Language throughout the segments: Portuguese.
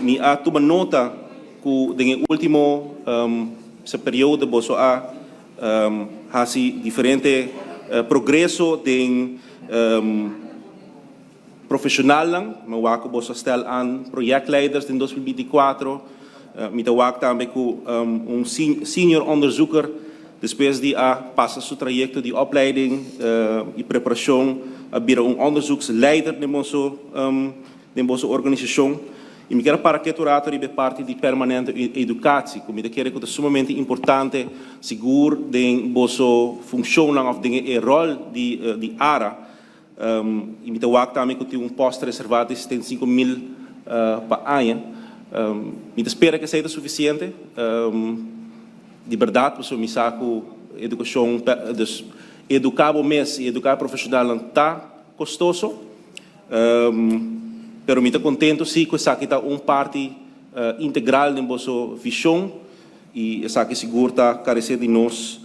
mi toma nota que en el último ese periodo boso hasi diferente progreso de profissional lang, mawako boso stel aan projectleiders in 2024, mitawak também com senior onderzoeker, depois de passa seu trajecto de opleiding e preparação, vira onderzoeksleider de nossa organização. E me quero para que tu é parte de permanente educação, como eu quero que é sumamente importante, seguro de nossa função of de rol de ARA. E me tawag também que tem posto reservado de 75.000 para ano. Me espera que seja suficiente. De verdade, você me saco educação, educar o mês e educar profissional está custoso. Pero me está contento sim que essa está parte integral de nossa visão e essa que seguro está carecer de nós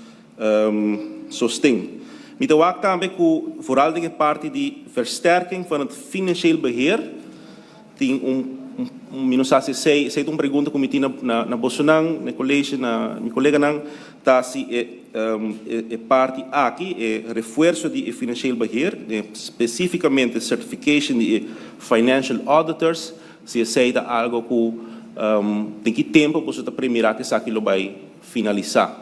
sostém. Me tawag também que vooral de parte de versterking van het financieel beheer. Tem minusasi sei pergunta que me tinha na Bolsonaro, no colégio, na minha colega não, tá se parte aqui reforço de financieel beheer, especificamente certification de financial auditors, se aceita algo que tem que tempo para você primeiro que isso aqui vai finalizar.